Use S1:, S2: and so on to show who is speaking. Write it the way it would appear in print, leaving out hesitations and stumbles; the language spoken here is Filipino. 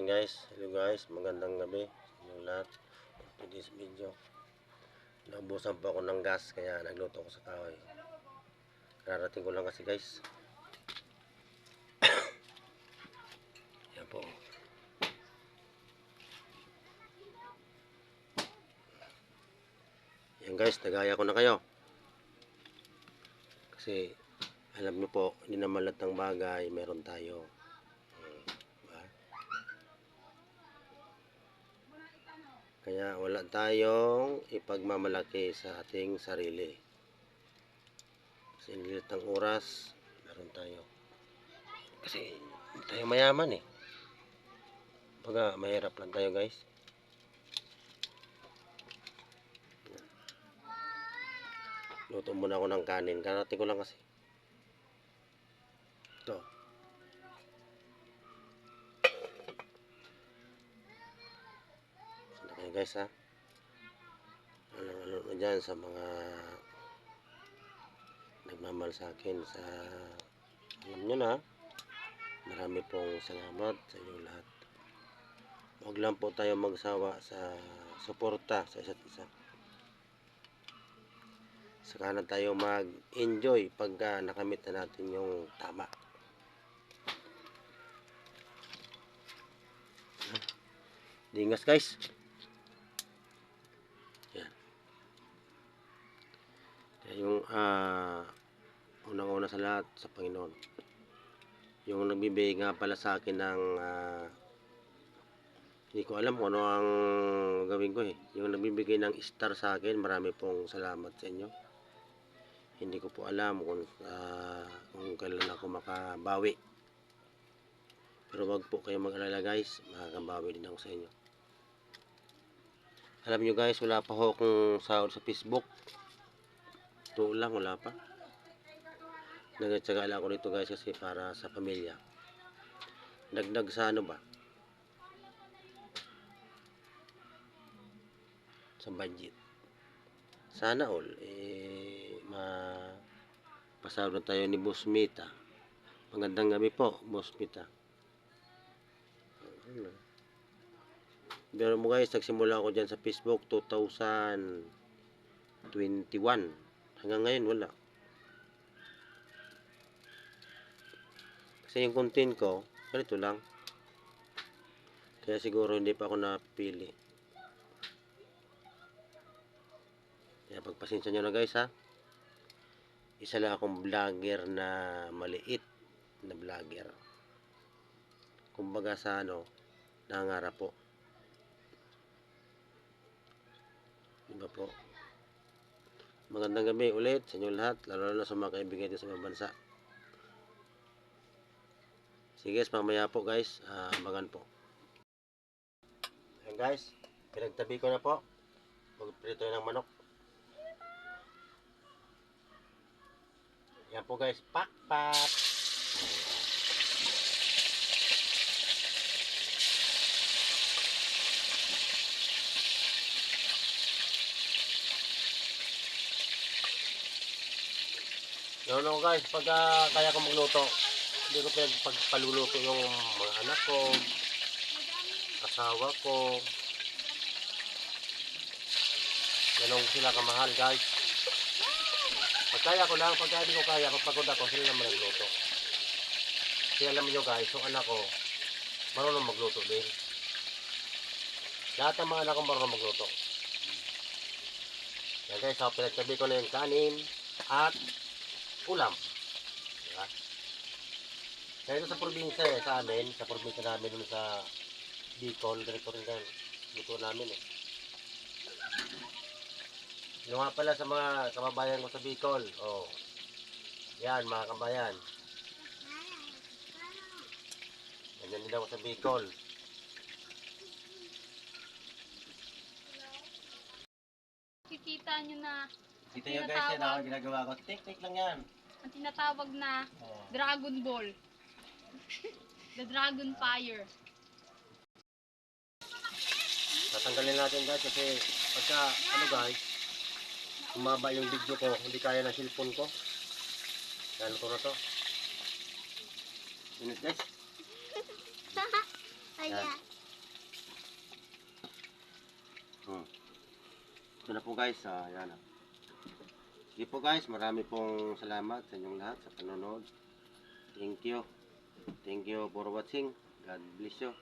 S1: Guys, hello guys, magandang gabi sa inyong lahat. For this video, naubusan po ako ng gas kaya nagluto ako sa kahoy. Kararating ko lang kasi guys. Yan po. Yan guys, nagaya ko na kayo. Kasi alam niyo po, hindi naman lahat ng bagay meron tayo. Kaya wala tayong ipagmamalaki sa ating sarili. Kasi nilit ng oras, meron tayo. Kasi hindi tayo mayaman eh. Baga, mahirap lang tayo guys. Luto muna ako ng kanin. Kararating ko lang kasi. Ito. Sana kayo guys ha. Ano na dyan sa mga nagmamahal sa akin sa alam nyo na. Marami pong salamat sa inyo lahat. Huwag lang po tayo magsawa sa suporta sa isa't isa. Saka na tayo mag-enjoy pagka nakamit na natin yung tama. Dingas guys. Yan. Yung unang-una sa lahat sa Panginoon. Yung nagbibigay nga pala sa akin ng hindi ko alam kung ano ang gawin ko eh. Yung nagbibigay ng star sa akin, marami pong salamat sa inyo. Hindi ko po alam kung kailan ako makabawi. Pero wag po kayo mag-alala guys, makakabawi din ako sa inyo. Alam nyo guys, wala pa ho akong sahod sa Facebook. Ito lang, wala pa. Nagtsaga lang ako nito guys kasi para sa pamilya. Dagdag sa ano ba? Sa budget. Sana all mapasahod na tayo ni Boss Mita. Magandang gabi po, Boss Mita. Pero mo guys, nagsimula ako dyan sa Facebook 2021. Hanggang ngayon wala. Kasi yung content ko, ganito lang. Kaya siguro hindi pa ako napili. Kaya pagpasensya nyo na guys ha. Isa lang akong vlogger na maliit na vlogger. Kumbaga sa nangangarap po. Diba po? Magandang gabi ulit sa inyo lahat, lalo na sa mga kaibigan dito sa mga bansa. Sige guys, mamaya po guys, abangan po. Ayan guys, pinagtabi ko na po. Magprito ng manok. Yan po guys, pak. No guys, pag kaya ko magluto, hindi ko pagpaluluto yung mga anak ko, asawa ko. Ganun sila kamahal guys. Pag kaya ko lang, pag hindi ko kaya, pag pagod ako, sila naman nagluto. Kaya alam nyo guys, yung anak ko, marunong magluto din. Lahat ng mga anak ko marunong magluto. Yan guys, so pinagtabi ko na yung kanin at ulam. Diba? Kaya ito sa probinsya sa amin, sa probinsya namin dun sa Bicol, ganito rin yan. Luto namin eh. Yung nga pala sa mga kababayan ko sa Bicol. Oh. Yan mga kabayan. Ganyan din ako sa Bicol.
S2: Kikita nyo na
S1: Kita nyo guys yan ako ginagawa ko. Tik lang yan.
S2: ang tinatawag na Dragon Ball. The Dragon Fire.
S1: Tatanggalin natin guys kasi pagka guys, umaba yung video ko, hindi kaya ng cellphone ko. Kaya ko na to. Init guys.
S3: Ayan.
S1: Ito na po guys, yan na. Sige po guys, marami pong salamat sa inyong lahat sa panonood. Thank you. Thank you for watching. God bless you.